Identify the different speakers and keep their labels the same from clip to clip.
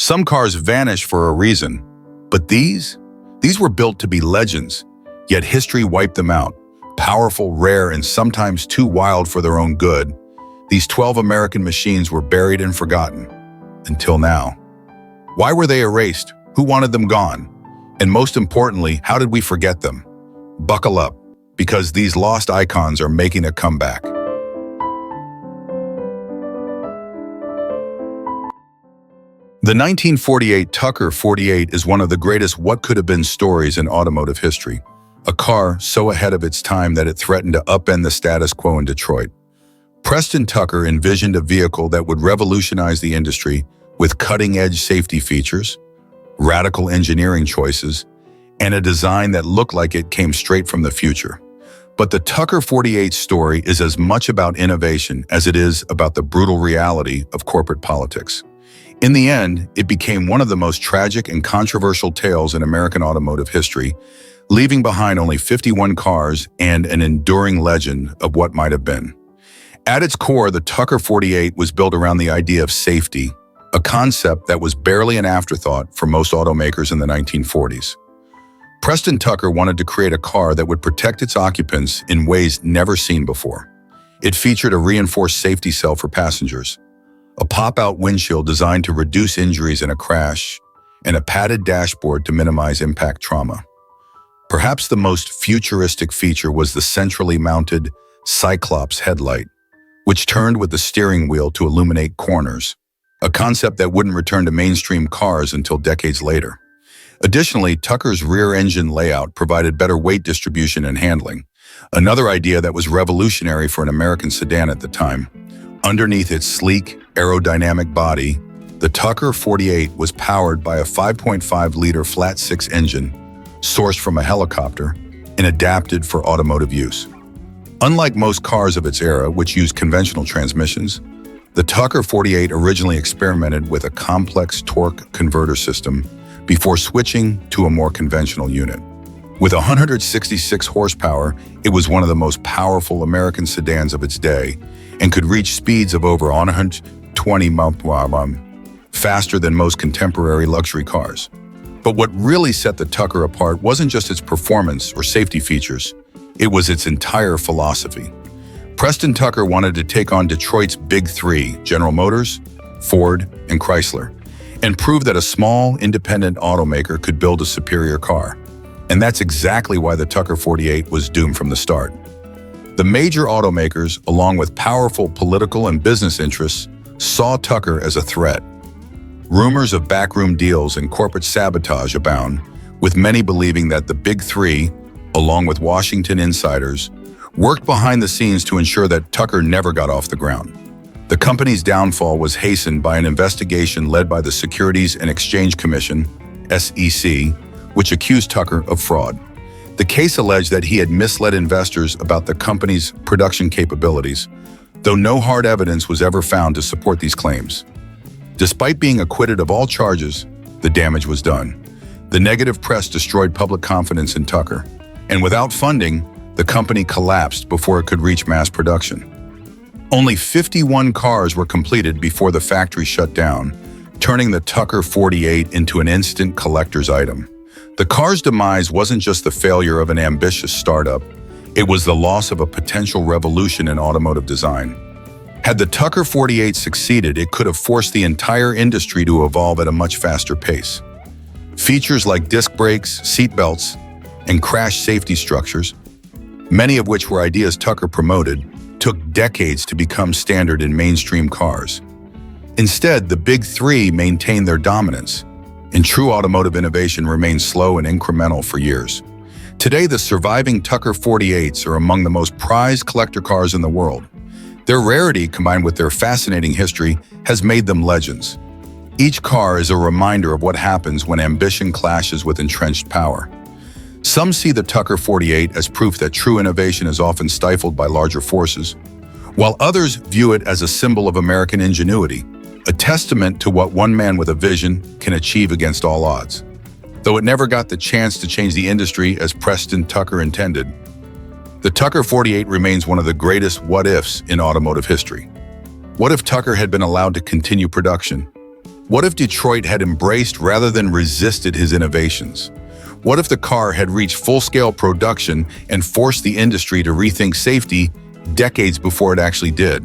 Speaker 1: Some cars vanish for a reason, but these were built to be legends, yet history wiped them out. Powerful, rare, and sometimes too wild for their own good, these 12 American machines were buried and forgotten. Until now. Why were they erased? Who wanted them gone? And most importantly, how did we forget them? Buckle up, because these lost icons are making a comeback. The 1948 Tucker 48 is one of the greatest what-could-have-been stories in automotive history. A car so ahead of its time that it threatened to upend the status quo in Detroit. Preston Tucker envisioned a vehicle that would revolutionize the industry with cutting-edge safety features, radical engineering choices, and a design that looked like it came straight from the future. But the Tucker 48 story is as much about innovation as it is about the brutal reality of corporate politics. In the end, it became one of the most tragic and controversial tales in American automotive history, leaving behind only 51 cars and an enduring legend of what might have been. At its core, the Tucker 48 was built around the idea of safety, a concept that was barely an afterthought for most automakers in the 1940s. Preston Tucker wanted to create a car that would protect its occupants in ways never seen before. It featured a reinforced safety cell for passengers, a pop-out windshield designed to reduce injuries in a crash, and a padded dashboard to minimize impact trauma. Perhaps the most futuristic feature was the centrally mounted Cyclops headlight, which turned with the steering wheel to illuminate corners, a concept that wouldn't return to mainstream cars until decades later. Additionally, Tucker's rear engine layout provided better weight distribution and handling, another idea that was revolutionary for an American sedan at the time. Underneath its sleek, aerodynamic body, the Tucker 48 was powered by a 5.5-liter flat-six engine, sourced from a helicopter and adapted for automotive use. Unlike most cars of its era, which used conventional transmissions, the Tucker 48 originally experimented with a complex torque converter system before switching to a more conventional unit. With 166 horsepower, it was one of the most powerful American sedans of its day and could reach speeds of over 120 mph, faster than most contemporary luxury cars. But what really set the Tucker apart wasn't just its performance or safety features, it was its entire philosophy. Preston Tucker wanted to take on Detroit's Big Three, General Motors, Ford, and Chrysler, and prove that a small, independent automaker could build a superior car. And that's exactly why the Tucker 48 was doomed from the start. The major automakers, along with powerful political and business interests, saw Tucker as a threat. Rumors of backroom deals and corporate sabotage abound, with many believing that the Big Three, along with Washington insiders, worked behind the scenes to ensure that Tucker never got off the ground. The company's downfall was hastened by an investigation led by the Securities and Exchange Commission, SEC, which accused Tucker of fraud. The case alleged that he had misled investors about the company's production capabilities, though no hard evidence was ever found to support these claims. Despite being acquitted of all charges, the damage was done. The negative press destroyed public confidence in Tucker, and without funding, the company collapsed before it could reach mass production. Only 51 cars were completed before the factory shut down, turning the Tucker 48 into an instant collector's item. The car's demise wasn't just the failure of an ambitious startup, it was the loss of a potential revolution in automotive design. Had the Tucker 48 succeeded, it could have forced the entire industry to evolve at a much faster pace. Features like disc brakes, seat belts, and crash safety structures, many of which were ideas Tucker promoted, took decades to become standard in mainstream cars. Instead, the Big Three maintained their dominance, and true automotive innovation remained slow and incremental for years. Today, the surviving Tucker 48s are among the most prized collector cars in the world. Their rarity, combined with their fascinating history, has made them legends. Each car is a reminder of what happens when ambition clashes with entrenched power. Some see the Tucker 48 as proof that true innovation is often stifled by larger forces, while others view it as a symbol of American ingenuity, a testament to what one man with a vision can achieve against all odds. Though it never got the chance to change the industry as Preston Tucker intended, the Tucker 48 remains one of the greatest what-ifs in automotive history. What if Tucker had been allowed to continue production? What if Detroit had embraced rather than resisted his innovations? What if the car had reached full-scale production and forced the industry to rethink safety decades before it actually did?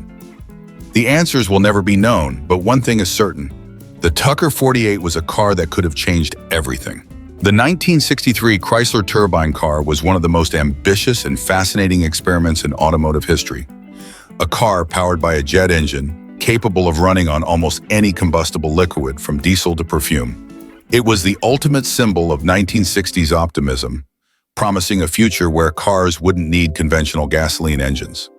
Speaker 1: The answers will never be known, but one thing is certain. The Tucker 48 was a car that could have changed everything. The 1963 Chrysler Turbine car was one of the most ambitious and fascinating experiments in automotive history. A car powered by a jet engine, capable of running on almost any combustible liquid from diesel to perfume. It was the ultimate symbol of 1960s optimism, promising a future where cars wouldn't need conventional gasoline engines.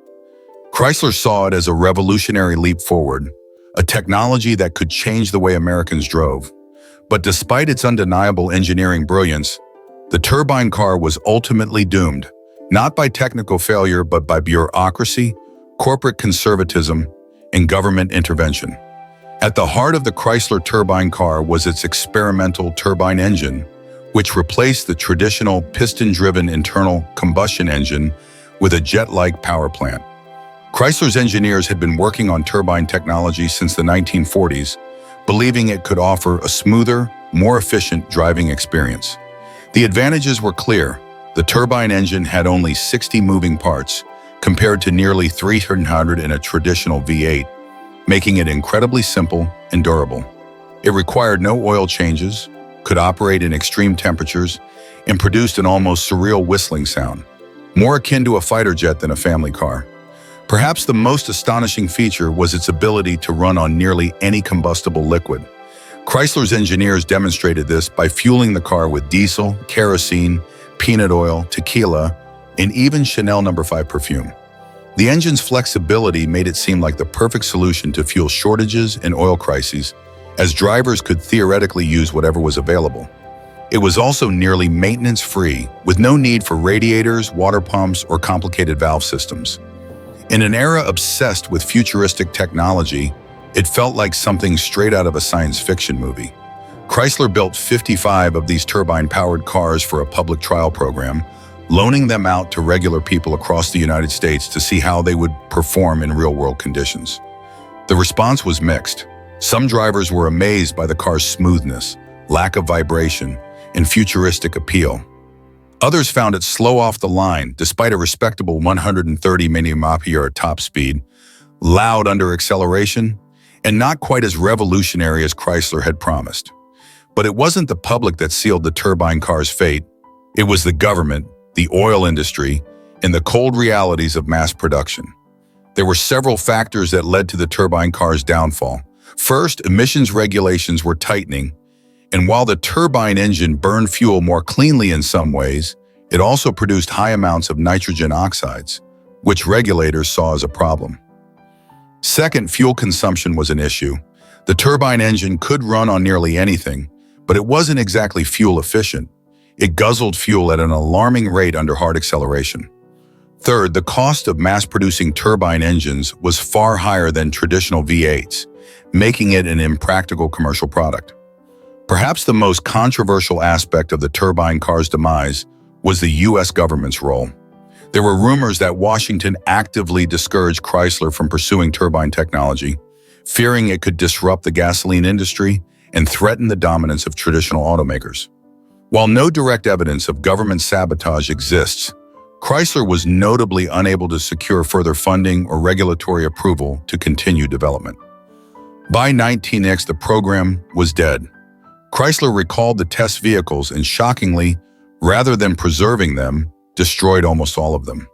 Speaker 1: Chrysler saw it as a revolutionary leap forward, a technology that could change the way Americans drove. But despite its undeniable engineering brilliance, the turbine car was ultimately doomed, not by technical failure but by bureaucracy, corporate conservatism, and government intervention. At the heart of the Chrysler Turbine car was its experimental turbine engine, which replaced the traditional piston-driven internal combustion engine with a jet-like power plant. Chrysler's engineers had been working on turbine technology since the 1940s, believing it could offer a smoother, more efficient driving experience. The advantages were clear. The turbine engine had only 60 moving parts, compared to nearly 300 in a traditional V8, making it incredibly simple and durable. It required no oil changes, could operate in extreme temperatures, and produced an almost surreal whistling sound, more akin to a fighter jet than a family car. Perhaps the most astonishing feature was its ability to run on nearly any combustible liquid. Chrysler's engineers demonstrated this by fueling the car with diesel, kerosene, peanut oil, tequila, and even Chanel No. 5 perfume. The engine's flexibility made it seem like the perfect solution to fuel shortages and oil crises, as drivers could theoretically use whatever was available. It was also nearly maintenance-free, with no need for radiators, water pumps, or complicated valve systems. In an era obsessed with futuristic technology, it felt like something straight out of a science fiction movie. Chrysler built 55 of these turbine-powered cars for a public trial program, loaning them out to regular people across the United States to see how they would perform in real-world conditions. The response was mixed. Some drivers were amazed by the car's smoothness, lack of vibration, and futuristic appeal. Others found it slow off the line, despite a respectable 130 mph top speed, loud under acceleration, and not quite as revolutionary as Chrysler had promised. But it wasn't the public that sealed the turbine car's fate. It was the government, the oil industry, and the cold realities of mass production. There were several factors that led to the turbine car's downfall. First, emissions regulations were tightening, and while the turbine engine burned fuel more cleanly in some ways, it also produced high amounts of nitrogen oxides, which regulators saw as a problem. Second, fuel consumption was an issue. The turbine engine could run on nearly anything, but it wasn't exactly fuel efficient. It guzzled fuel at an alarming rate under hard acceleration. Third, the cost of mass-producing turbine engines was far higher than traditional V8s, making it an impractical commercial product. Perhaps the most controversial aspect of the turbine car's demise was the U.S. government's role. There were rumors that Washington actively discouraged Chrysler from pursuing turbine technology, fearing it could disrupt the gasoline industry and threaten the dominance of traditional automakers. While no direct evidence of government sabotage exists, Chrysler was notably unable to secure further funding or regulatory approval to continue development. By 19X, the program was dead. Chrysler recalled the test vehicles and, shockingly, rather than preserving them, destroyed almost all of them.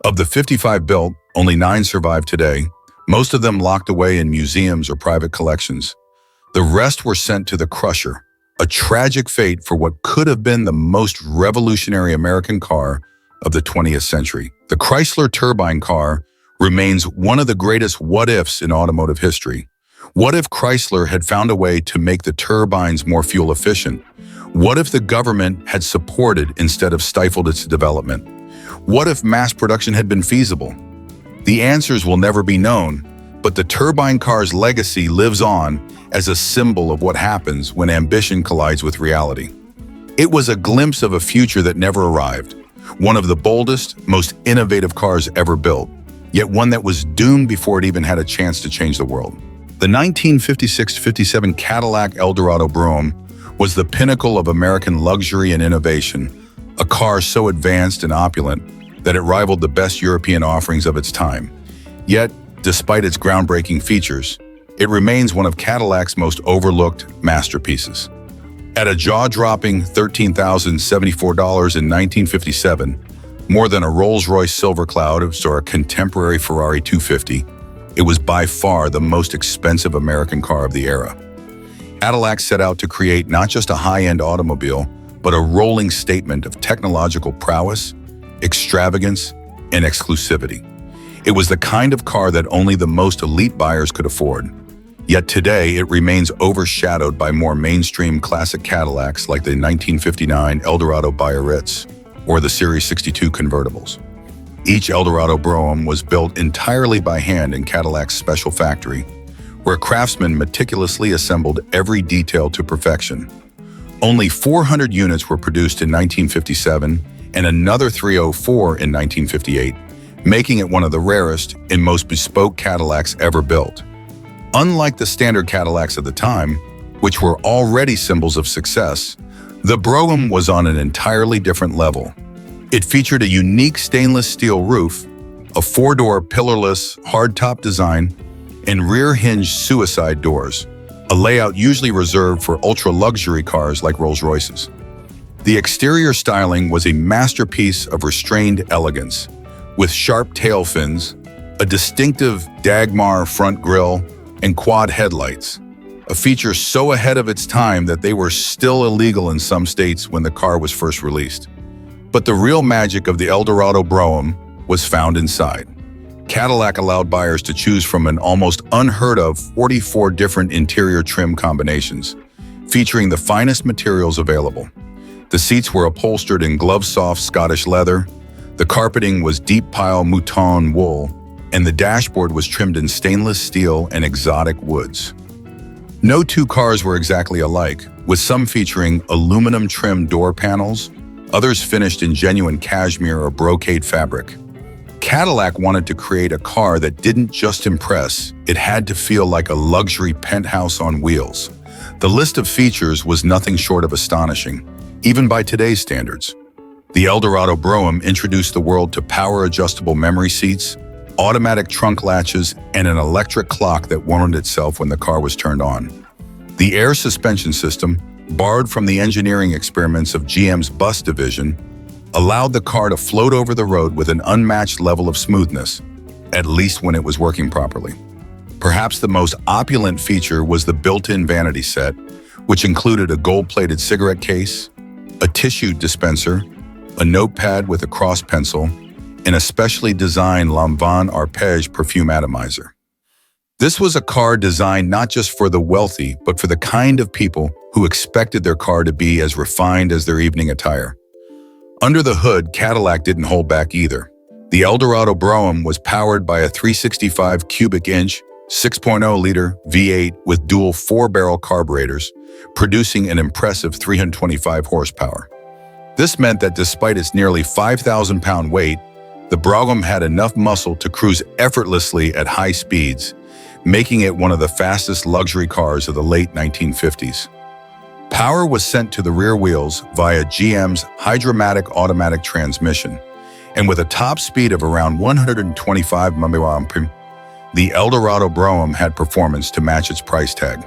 Speaker 1: Of the 55 built, only 9 survive today, most of them locked away in museums or private collections. The rest were sent to the crusher, a tragic fate for what could have been the most revolutionary American car of the 20th century. The Chrysler Turbine car remains one of the greatest what-ifs in automotive history. What if Chrysler had found a way to make the turbines more fuel efficient? What if the government had supported instead of stifled its development? What if mass production had been feasible? The answers will never be known, but the turbine car's legacy lives on as a symbol of what happens when ambition collides with reality. It was a glimpse of a future that never arrived, one of the boldest, most innovative cars ever built, yet one that was doomed before it even had a chance to change the world. The 1956-57 Cadillac Eldorado Brougham was the pinnacle of American luxury and innovation, a car so advanced and opulent that it rivaled the best European offerings of its time. Yet, despite its groundbreaking features, it remains one of Cadillac's most overlooked masterpieces. At a jaw-dropping $13,074 in 1957, more than a Rolls-Royce Silver Cloud or a contemporary Ferrari 250, it was by far the most expensive American car of the era. Cadillac set out to create not just a high-end automobile, but a rolling statement of technological prowess, extravagance, and exclusivity. It was the kind of car that only the most elite buyers could afford. Yet today, it remains overshadowed by more mainstream classic Cadillacs like the 1959 Eldorado Biarritz or the Series 62 convertibles. Each Eldorado Brougham was built entirely by hand in Cadillac's special factory, where craftsmen meticulously assembled every detail to perfection. Only 400 units were produced in 1957 and another 304 in 1958, making it one of the rarest and most bespoke Cadillacs ever built. Unlike the standard Cadillacs of the time, which were already symbols of success, the Brougham was on an entirely different level. It featured a unique stainless steel roof, a four-door pillarless hardtop design, and rear-hinged suicide doors, a layout usually reserved for ultra-luxury cars like Rolls-Royces. The exterior styling was a masterpiece of restrained elegance, with sharp tail fins, a distinctive Dagmar front grille, and quad headlights, a feature so ahead of its time that they were still illegal in some states when the car was first released. But the real magic of the Eldorado Brougham was found inside. Cadillac allowed buyers to choose from an almost unheard of 44 different interior trim combinations, featuring the finest materials available. The seats were upholstered in glove-soft Scottish leather, the carpeting was deep pile mouton wool, and the dashboard was trimmed in stainless steel and exotic woods. No two cars were exactly alike, with some featuring aluminum-trimmed door panels, others finished in genuine cashmere or brocade fabric. Cadillac wanted to create a car that didn't just impress, it had to feel like a luxury penthouse on wheels. The list of features was nothing short of astonishing, even by today's standards. The Eldorado Brougham introduced the world to power-adjustable memory seats, automatic trunk latches, and an electric clock that warmed itself when the car was turned on. The air suspension system, borrowed from the engineering experiments of GM's bus division, allowed the car to float over the road with an unmatched level of smoothness, at least when it was working properly. Perhaps the most opulent feature was the built-in vanity set, which included a gold-plated cigarette case, a tissue dispenser, a notepad with a cross pencil, and a specially designed Lanvin Arpège perfume atomizer. This was a car designed not just for the wealthy, but for the kind of people who expected their car to be as refined as their evening attire. Under the hood, Cadillac didn't hold back either. The Eldorado Brougham was powered by a 365 cubic inch, 6.0-liter V8 with dual 4-barrel carburetors, producing an impressive 325 horsepower. This meant that despite its nearly 5,000-pound weight, the Brougham had enough muscle to cruise effortlessly at high speeds, making it one of the fastest luxury cars of the late 1950s. Power was sent to the rear wheels via GM's Hydra-Matic automatic transmission, and with a top speed of around 125 mph, the Eldorado Brougham had performance to match its price tag.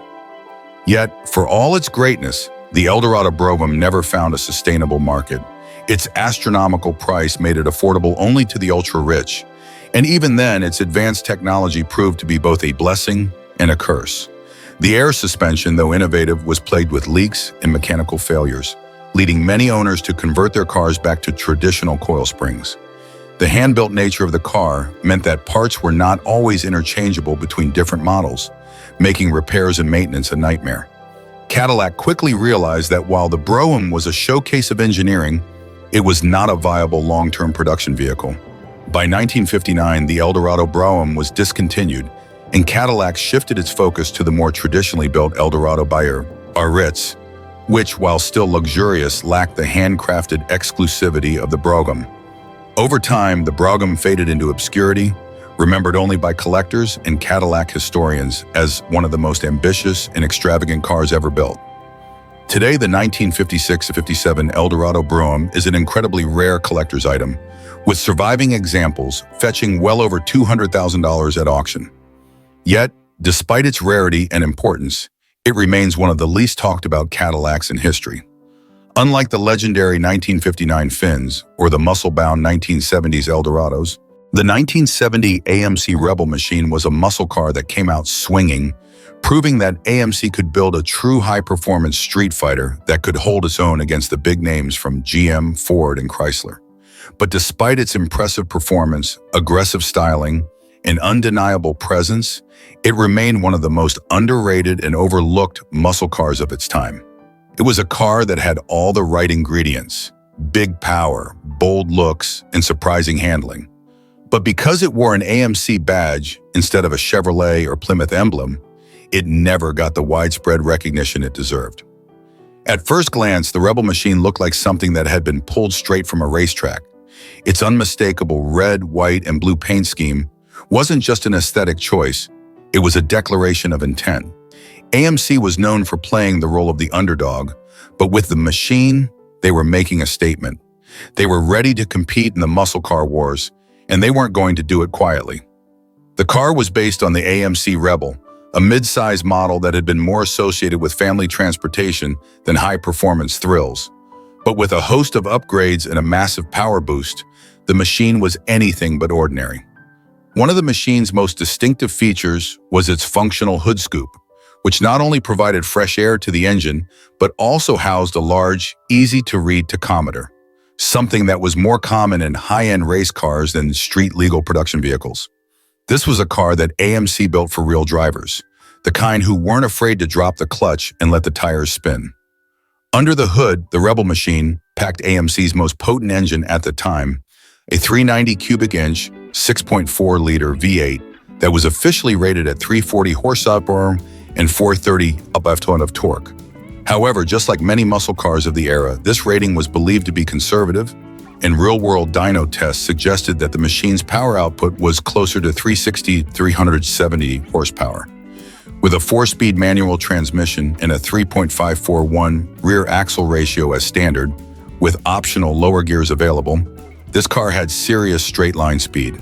Speaker 1: Yet, for all its greatness, the Eldorado Brougham never found a sustainable market. Its astronomical price made it affordable only to the ultra-rich, and even then, its advanced technology proved to be both a blessing and a curse. The air suspension, though innovative, was plagued with leaks and mechanical failures, leading many owners to convert their cars back to traditional coil springs. The hand-built nature of the car meant that parts were not always interchangeable between different models, making repairs and maintenance a nightmare. Cadillac quickly realized that while the Brougham was a showcase of engineering, it was not a viable long-term production vehicle. By 1959, the Eldorado Brougham was discontinued, and Cadillac shifted its focus to the more traditionally built Eldorado Biarritz, which, while still luxurious, lacked the handcrafted exclusivity of the Brougham. Over time, the Brougham faded into obscurity, remembered only by collectors and Cadillac historians as one of the most ambitious and extravagant cars ever built. Today, the 1956-57 Eldorado Brougham is an incredibly rare collector's item, with surviving examples fetching well over $200,000 at auction. Yet, despite its rarity and importance, it remains one of the least talked about Cadillacs in history. Unlike the legendary 1959 Fins or the muscle-bound 1970s Eldorados, the 1970 AMC Rebel Machine was a muscle car that came out swinging, proving that AMC could build a true high-performance street fighter that could hold its own against the big names from GM, Ford, and Chrysler. But despite its impressive performance, aggressive styling, and undeniable presence, it remained one of the most underrated and overlooked muscle cars of its time. It was a car that had all the right ingredients: big power, bold looks, and surprising handling. But because it wore an AMC badge instead of a Chevrolet or Plymouth emblem, it never got the widespread recognition it deserved. At first glance, the Rebel Machine looked like something that had been pulled straight from a racetrack. Its unmistakable red, white, and blue paint scheme wasn't just an aesthetic choice, it was a declaration of intent. AMC was known for playing the role of the underdog, but with the Machine, they were making a statement. They were ready to compete in the muscle car wars, and they weren't going to do it quietly. The car was based on the AMC Rebel, a mid-size model that had been more associated with family transportation than high-performance thrills. But with a host of upgrades and a massive power boost, the Machine was anything but ordinary. One of the Machine's most distinctive features was its functional hood scoop, which not only provided fresh air to the engine, but also housed a large, easy-to-read tachometer, something that was more common in high-end race cars than street-legal production vehicles. This was a car that AMC built for real drivers, the kind who weren't afraid to drop the clutch and let the tires spin. Under the hood, the Rebel Machine packed AMC's most potent engine at the time, a 390 cubic inch, 6.4-liter V8 that was officially rated at 340 horsepower and 430 pound-feet of torque. However, just like many muscle cars of the era, this rating was believed to be conservative, and real-world dyno tests suggested that the Machine's power output was closer to 360-370 horsepower. With a 4-speed manual transmission and a 3.541 rear axle ratio as standard, with optional lower gears available, this car had serious straight-line speed.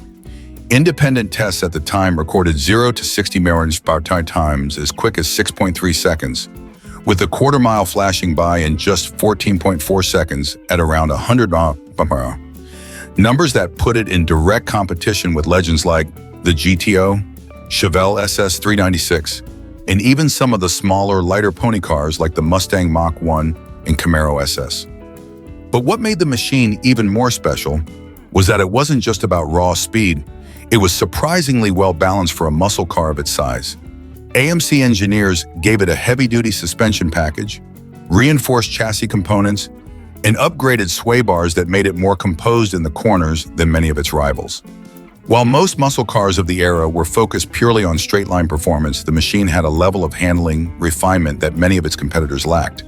Speaker 1: Independent tests at the time recorded 0 to 60 miles per hour times as quick as 6.3 seconds, with the quarter-mile flashing by in just 14.4 seconds at around 100 miles per hour. Numbers that put it in direct competition with legends like the GTO, Chevelle SS 396, and even some of the smaller, lighter pony cars like the Mustang Mach-1 and Camaro SS. But what made the Machine even more special was that it wasn't just about raw speed, it was surprisingly well balanced for a muscle car of its size. AMC engineers gave it a heavy-duty suspension package, reinforced chassis components, and upgraded sway bars that made it more composed in the corners than many of its rivals. While most muscle cars of the era were focused purely on straight-line performance, the Machine had a level of handling refinement that many of its competitors lacked.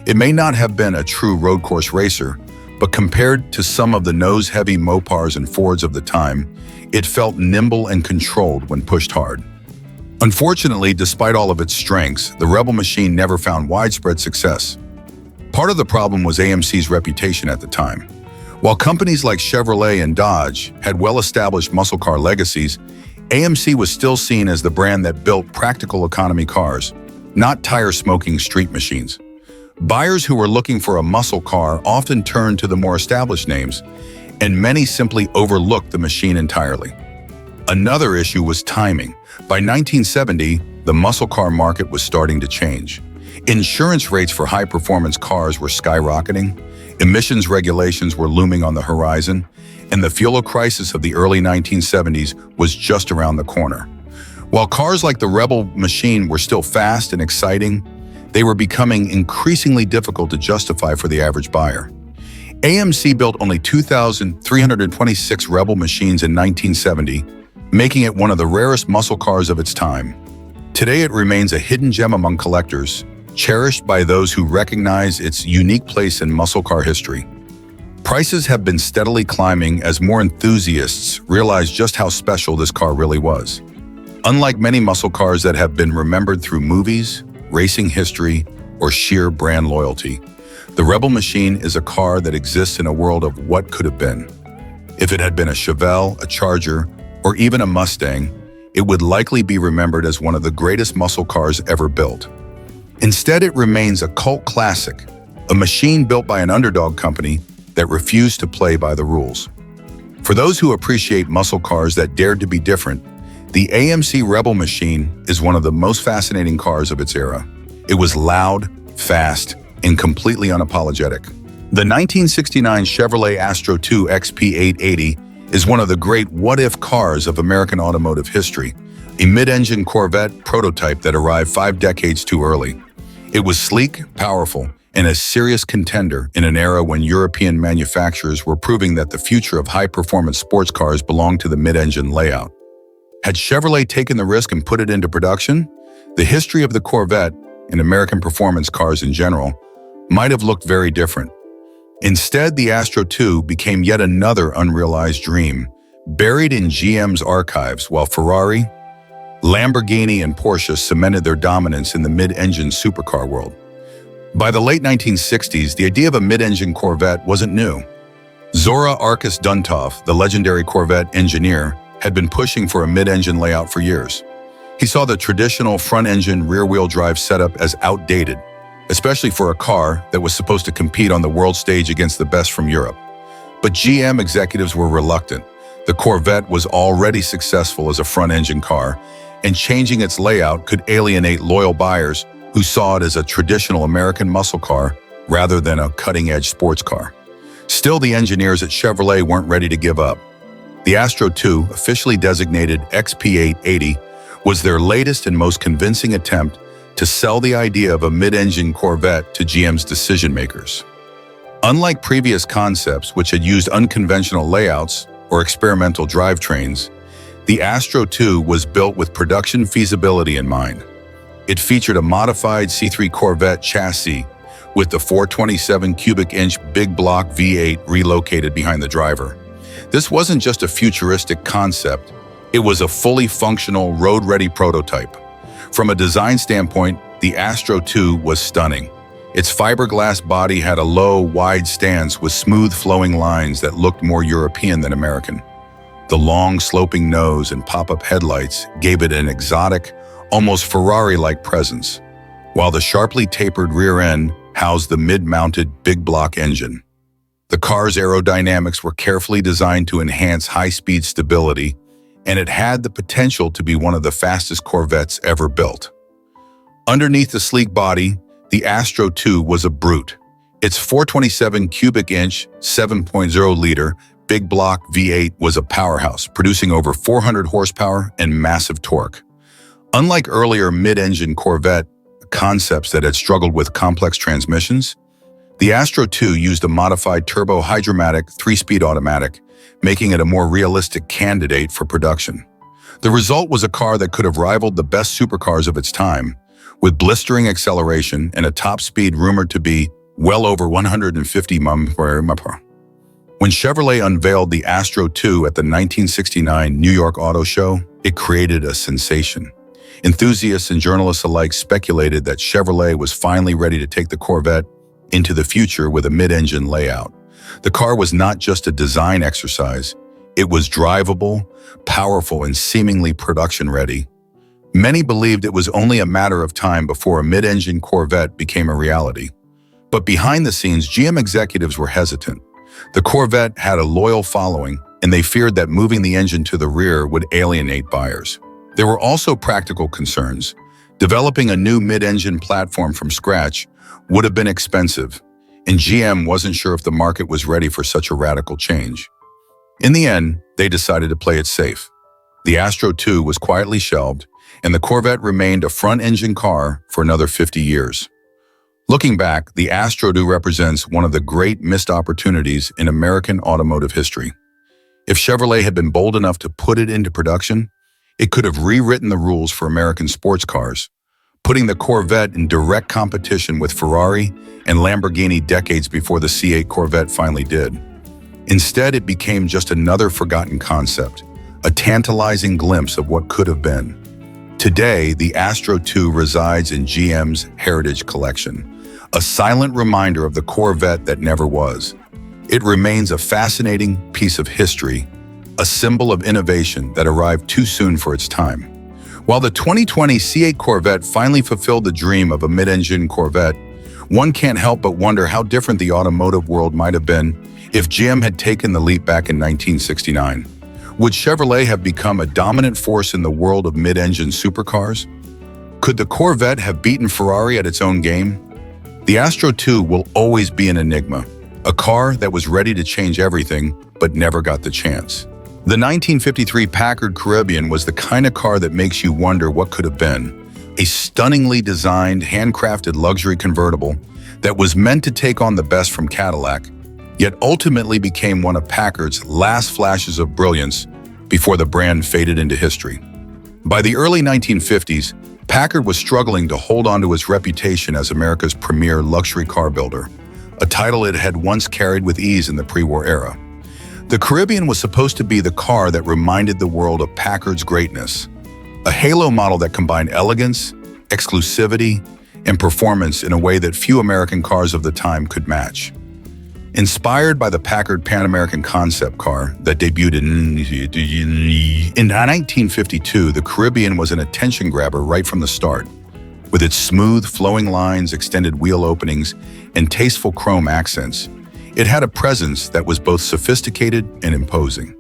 Speaker 1: It may not have been a true road course racer, but compared to some of the nose-heavy Mopars and Fords of the time, it felt nimble and controlled when pushed hard. Unfortunately, despite all of its strengths, the Rebel Machine never found widespread success. Part of the problem was AMC's reputation at the time. While companies like Chevrolet and Dodge had well-established muscle car legacies, AMC was still seen as the brand that built practical economy cars, not tire-smoking street machines. Buyers who were looking for a muscle car often turned to the more established names, and many simply overlooked the Machine entirely. Another issue was timing. By 1970, the muscle car market was starting to change. Insurance rates for high-performance cars were skyrocketing, emissions regulations were looming on the horizon, and the fuel crisis of the early 1970s was just around the corner. While cars like the Rebel Machine were still fast and exciting, they were becoming increasingly difficult to justify for the average buyer. AMC built only 2,326 Rebel Machines in 1970, making it one of the rarest muscle cars of its time. Today it remains a hidden gem among collectors, cherished by those who recognize its unique place in muscle car history. Prices have been steadily climbing as more enthusiasts realize just how special this car really was. Unlike many muscle cars that have been remembered through movies, racing history, or sheer brand loyalty, the Rebel Machine is a car that exists in a world of what could have been. If it had been a Chevelle, a Charger, or even a Mustang, it would likely be remembered as one of the greatest muscle cars ever built. Instead, it remains a cult classic, a machine built by an underdog company that refused to play by the rules. For those who appreciate muscle cars that dared to be different, the AMC Rebel Machine is one of the most fascinating cars of its era. It was loud, fast, and completely unapologetic. The 1969 Chevrolet Astro II XP880 is one of the great what-if cars of American automotive history, a mid-engine Corvette prototype that arrived 5 decades too early. It was sleek, powerful, and a serious contender in an era when European manufacturers were proving that the future of high-performance sports cars belonged to the mid-engine layout. Had Chevrolet taken the risk and put it into production, the history of the Corvette, and American performance cars in general, might have looked very different. Instead, the Astro II became yet another unrealized dream, buried in GM's archives while Ferrari, Lamborghini, and Porsche cemented their dominance in the mid-engine supercar world. By the late 1960s, the idea of a mid-engine Corvette wasn't new. Zora Arkus Duntov, the legendary Corvette engineer, had been pushing for a mid-engine layout for years. He saw the traditional front-engine rear-wheel drive setup as outdated, especially for a car that was supposed to compete on the world stage against the best from Europe. But GM executives were reluctant. The Corvette was already successful as a front-engine car, and changing its layout could alienate loyal buyers who saw it as a traditional American muscle car rather than a cutting-edge sports car. Still, the engineers at Chevrolet weren't ready to give up. The Astro II, officially designated XP880, was their latest and most convincing attempt to sell the idea of a mid-engine Corvette to GM's decision-makers. Unlike previous concepts which had used unconventional layouts or experimental drivetrains, the Astro II was built with production feasibility in mind. It featured a modified C3 Corvette chassis with the 427 cubic inch big block V8 relocated behind the driver. This wasn't just a futuristic concept, it was a fully functional, road-ready prototype. From a design standpoint, the Astro II was stunning. Its fiberglass body had a low, wide stance with smooth flowing lines that looked more European than American. The long, sloping nose and pop-up headlights gave it an exotic, almost Ferrari-like presence, while the sharply tapered rear end housed the mid-mounted big block engine. The car's aerodynamics were carefully designed to enhance high-speed stability, and it had the potential to be one of the fastest Corvettes ever built. Underneath the sleek body, the Astro II was a brute. Its 427 cubic inch, 7.0-liter big block V8 was a powerhouse, producing over 400 horsepower and massive torque. Unlike earlier mid-engine Corvette concepts that had struggled with complex transmissions, the Astro II used a modified turbo-hydromatic 3-speed automatic, making it a more realistic candidate for production. The result was a car that could have rivaled the best supercars of its time, with blistering acceleration and a top speed rumored to be well over 150 mph. When Chevrolet unveiled the Astro II at the 1969 New York Auto Show, it created a sensation. Enthusiasts and journalists alike speculated that Chevrolet was finally ready to take the Corvette into the future with a mid-engine layout. The car was not just a design exercise, it was drivable, powerful, and seemingly production-ready. Many believed it was only a matter of time before a mid-engine Corvette became a reality. But behind the scenes, GM executives were hesitant. The Corvette had a loyal following, and they feared that moving the engine to the rear would alienate buyers. There were also practical concerns. Developing a new mid-engine platform from scratch would have been expensive, and GM wasn't sure if the market was ready for such a radical change. In the end, they decided to play it safe. The Astro II was quietly shelved, and the Corvette remained a front-engine car for another 50 years. Looking back, the Astro II represents one of the great missed opportunities in American automotive history. If Chevrolet had been bold enough to put it into production, it could have rewritten the rules for American sports cars, putting the Corvette in direct competition with Ferrari and Lamborghini decades before the C8 Corvette finally did. Instead, it became just another forgotten concept, a tantalizing glimpse of what could have been. Today, the Astro II resides in GM's Heritage Collection, a silent reminder of the Corvette that never was. It remains a fascinating piece of history, a symbol of innovation that arrived too soon for its time. While the 2020 C8 Corvette finally fulfilled the dream of a mid-engine Corvette, one can't help but wonder how different the automotive world might have been if GM had taken the leap back in 1969. Would Chevrolet have become a dominant force in the world of mid-engine supercars? Could the Corvette have beaten Ferrari at its own game? The Astro II will always be an enigma, a car that was ready to change everything but never got the chance. The 1953 Packard Caribbean was the kind of car that makes you wonder what could have been. A stunningly designed, handcrafted luxury convertible that was meant to take on the best from Cadillac, yet ultimately became one of Packard's last flashes of brilliance before the brand faded into history. By the early 1950s, Packard was struggling to hold on to its reputation as America's premier luxury car builder, a title it had once carried with ease in the pre-war era. The Caribbean was supposed to be the car that reminded the world of Packard's greatness, a halo model that combined elegance, exclusivity, and performance in a way that few American cars of the time could match. Inspired by the Packard Pan American concept car that debuted in 1952, the Caribbean was an attention grabber right from the start. With its smooth, flowing lines, extended wheel openings, and tasteful chrome accents, it had a presence that was both sophisticated and imposing.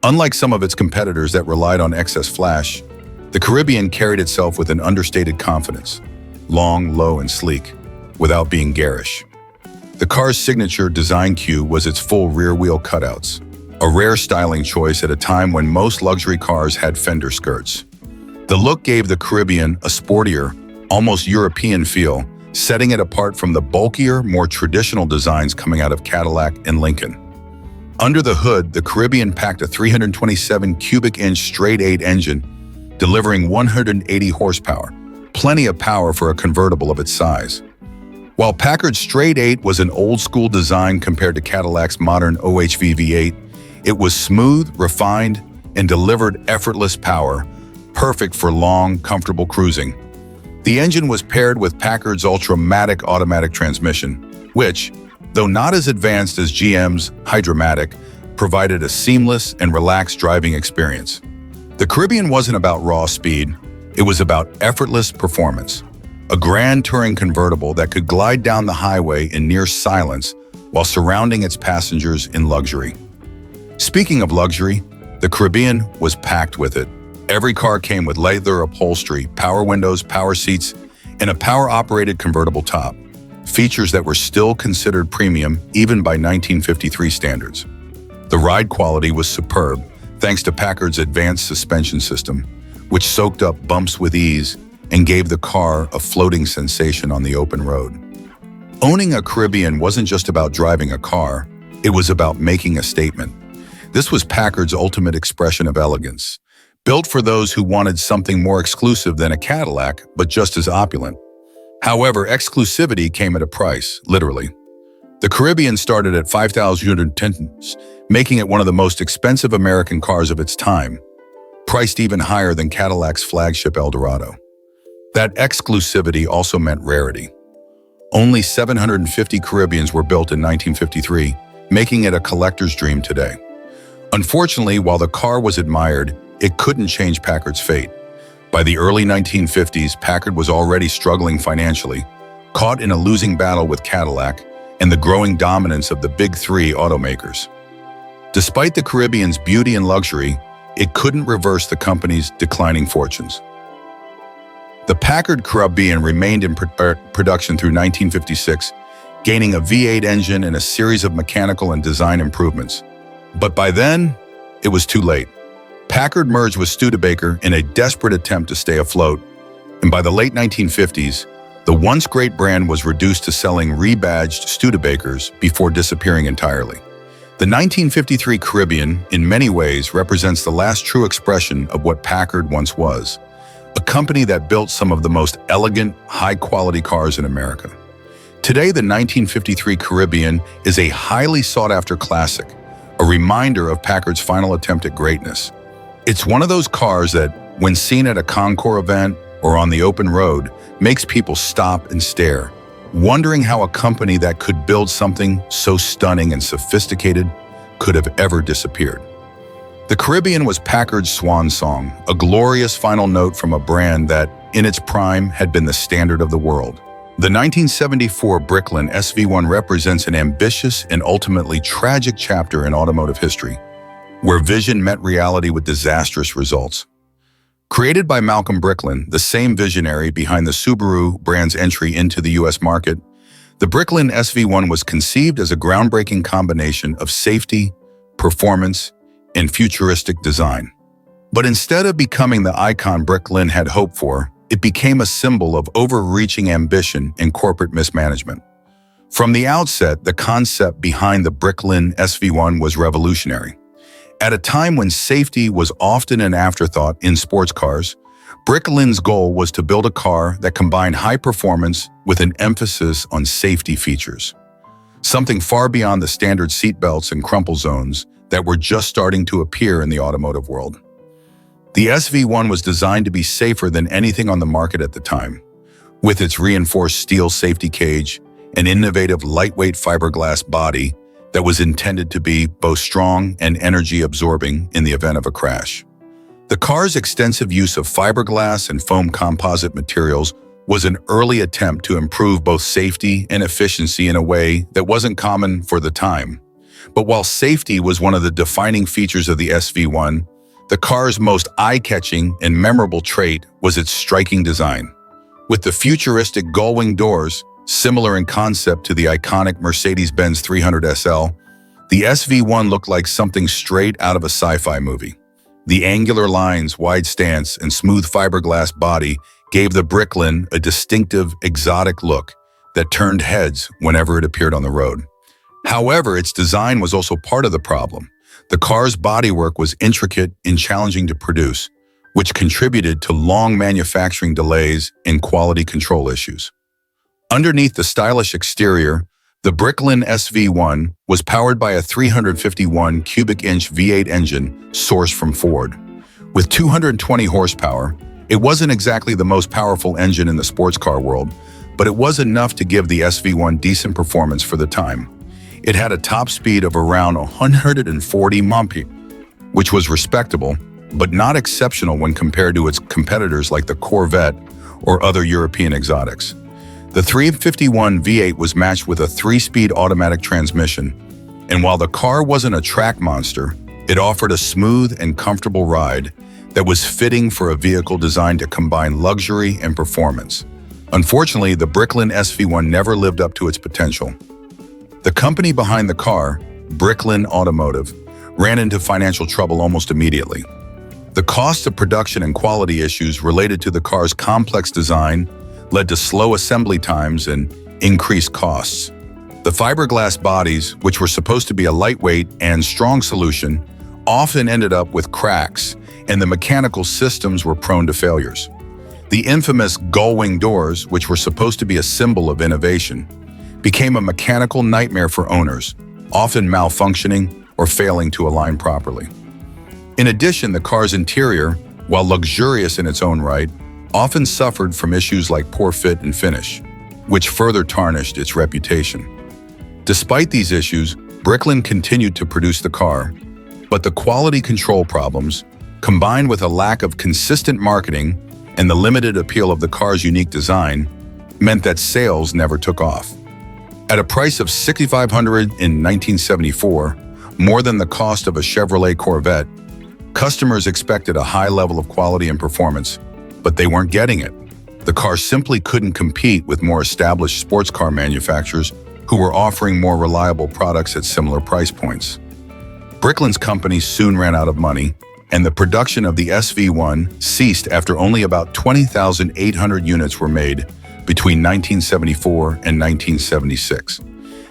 Speaker 1: Unlike some of its competitors that relied on excess flash, the Caribbean carried itself with an understated confidence, long, low, and sleek, without being garish. The car's signature design cue was its full rear-wheel cutouts, a rare styling choice at a time when most luxury cars had fender skirts. The look gave the Caribbean a sportier, almost European feel, setting it apart from the bulkier, more traditional designs coming out of Cadillac and Lincoln. Under the hood, the Caribbean packed a 327 cubic inch straight-8 engine, delivering 180 horsepower, plenty of power for a convertible of its size. While Packard's straight-8 was an old-school design compared to Cadillac's modern OHV V8, it was smooth, refined, and delivered effortless power, perfect for long, comfortable cruising. The engine was paired with Packard's Ultramatic automatic transmission, which, though not as advanced as GM's Hydra-Matic, provided a seamless and relaxed driving experience. The Caribbean wasn't about raw speed, it was about effortless performance. A grand touring convertible that could glide down the highway in near silence while surrounding its passengers in luxury. Speaking of luxury, the Caribbean was packed with it. Every car came with leather upholstery, power windows, power seats, and a power-operated convertible top, features that were still considered premium even by 1953 standards. The ride quality was superb, thanks to Packard's advanced suspension system, which soaked up bumps with ease and gave the car a floating sensation on the open road. Owning a Caribbean wasn't just about driving a car, it was about making a statement. This was Packard's ultimate expression of elegance, built for those who wanted something more exclusive than a Cadillac, but just as opulent. However, exclusivity came at a price, literally. The Caribbean started at $5,210, making it one of the most expensive American cars of its time, priced even higher than Cadillac's flagship Eldorado. That exclusivity also meant rarity. Only 750 Caribbeans were built in 1953, making it a collector's dream today. Unfortunately, while the car was admired, it couldn't change Packard's fate. By the early 1950s, Packard was already struggling financially, caught in a losing battle with Cadillac and the growing dominance of the big three automakers. Despite the Caribbean's beauty and luxury, it couldn't reverse the company's declining fortunes. The Packard Caribbean remained in production through 1956, gaining a V8 engine and a series of mechanical and design improvements. But by then, it was too late. Packard merged with Studebaker in a desperate attempt to stay afloat, and by the late 1950s, the once great brand was reduced to selling rebadged Studebakers before disappearing entirely. The 1953 Caribbean, in many ways, represents the last true expression of what Packard once was, a company that built some of the most elegant, high-quality cars in America. Today, the 1953 Caribbean is a highly sought-after classic, a reminder of Packard's final attempt at greatness. It's one of those cars that, when seen at a concours event or on the open road, makes people stop and stare, wondering how a company that could build something so stunning and sophisticated could have ever disappeared. The Caribbean was Packard's swan song, a glorious final note from a brand that, in its prime, had been the standard of the world. The 1974 Bricklin SV-1 represents an ambitious and ultimately tragic chapter in automotive history, where vision met reality with disastrous results. Created by Malcolm Bricklin, the same visionary behind the Subaru brand's entry into the U.S. market, the Bricklin SV-1 was conceived as a groundbreaking combination of safety, performance, and futuristic design. But instead of becoming the icon Bricklin had hoped for, it became a symbol of overreaching ambition and corporate mismanagement. From the outset, the concept behind the Bricklin SV-1 was revolutionary. At a time when safety was often an afterthought in sports cars, Bricklin's goal was to build a car that combined high performance with an emphasis on safety features, something far beyond the standard seatbelts and crumple zones that were just starting to appear in the automotive world. The SV-1 was designed to be safer than anything on the market at the time, with its reinforced steel safety cage, an innovative lightweight fiberglass body that was intended to be both strong and energy-absorbing in the event of a crash. The car's extensive use of fiberglass and foam composite materials was an early attempt to improve both safety and efficiency in a way that wasn't common for the time. But while safety was one of the defining features of the SV-1, the car's most eye-catching and memorable trait was its striking design. With the futuristic gull-wing doors, similar in concept to the iconic Mercedes-Benz 300 SL, the SV-1 looked like something straight out of a sci-fi movie. The angular lines, wide stance, and smooth fiberglass body gave the Bricklin a distinctive, exotic look that turned heads whenever it appeared on the road. However, its design was also part of the problem. The car's bodywork was intricate and challenging to produce, which contributed to long manufacturing delays and quality control issues. Underneath the stylish exterior, the Bricklin SV-1 was powered by a 351 cubic inch V8 engine sourced from Ford. With 220 horsepower, it wasn't exactly the most powerful engine in the sports car world, but it was enough to give the SV-1 decent performance for the time. It had a top speed of around 140 mph, which was respectable, but not exceptional when compared to its competitors like the Corvette or other European exotics. The 351 V8 was matched with a 3-speed automatic transmission, and while the car wasn't a track monster, it offered a smooth and comfortable ride that was fitting for a vehicle designed to combine luxury and performance. Unfortunately, the Bricklin SV-1 never lived up to its potential. The company behind the car, Bricklin Automotive, ran into financial trouble almost immediately. The cost of production and quality issues related to the car's complex design led to slow assembly times and increased costs. The fiberglass bodies, which were supposed to be a lightweight and strong solution, often ended up with cracks, and the mechanical systems were prone to failures. The infamous gull-wing doors, which were supposed to be a symbol of innovation, became a mechanical nightmare for owners, often malfunctioning or failing to align properly. In addition, the car's interior, while luxurious in its own right, often suffered from issues like poor fit and finish, which further tarnished its reputation. Despite these issues, Bricklin continued to produce the car, but the quality control problems, combined with a lack of consistent marketing and the limited appeal of the car's unique design, meant that sales never took off. At a price of $6,500 in 1974, more than the cost of a Chevrolet Corvette, customers expected a high level of quality and performance, but they weren't getting it. The car simply couldn't compete with more established sports car manufacturers who were offering more reliable products at similar price points. Bricklin's company soon ran out of money, and the production of the SV-1 ceased after only about 20,800 units were made between 1974 and 1976.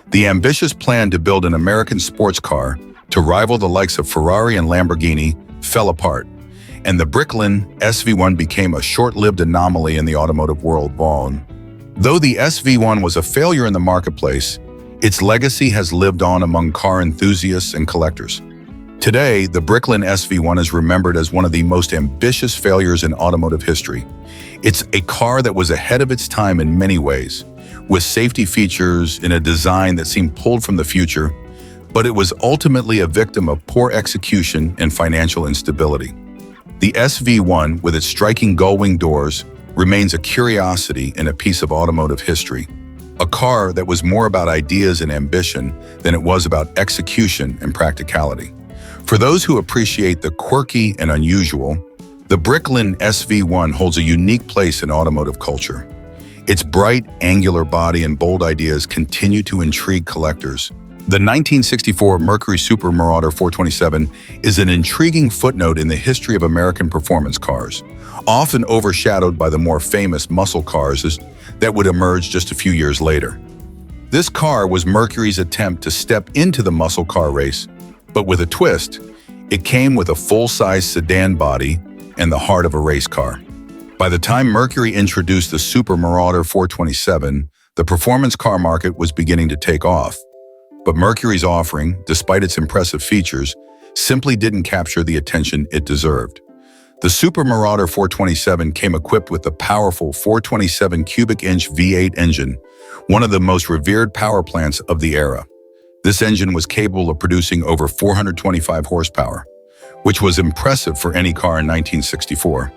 Speaker 1: The ambitious plan to build an American sports car to rival the likes of Ferrari and Lamborghini fell apart, and the Bricklin SV-1 became a short-lived anomaly in the automotive world. Though the SV-1 was a failure in the marketplace, Its legacy has lived on among car enthusiasts and collectors. Today, the Bricklin SV-1 is remembered as one of the most ambitious failures in automotive history. It's a car that was ahead of its time in many ways, with safety features in a design that seemed pulled from the future, but it was ultimately a victim of poor execution and financial instability. The SV-1, with its striking gull-wing doors, remains a curiosity and a piece of automotive history. A car that was more about ideas and ambition than it was about execution and practicality. For those who appreciate the quirky and unusual, the Bricklin SV-1 holds a unique place in automotive culture. Its bright, angular body and bold ideas continue to intrigue collectors. The 1964 Mercury Super Marauder 427 is an intriguing footnote in the history of American performance cars, often overshadowed by the more famous muscle cars that would emerge just a few years later. This car was Mercury's attempt to step into the muscle car race, but with a twist. It came with a full-size sedan body and the heart of a race car. By the time Mercury introduced the Super Marauder 427, the performance car market was beginning to take off. But Mercury's offering, despite its impressive features, simply didn't capture the attention it deserved. The Super Marauder 427 came equipped with the powerful 427 cubic inch V8 engine, one of the most revered power plants of the era. This engine was capable of producing over 425 horsepower, which was impressive for any car in 1964.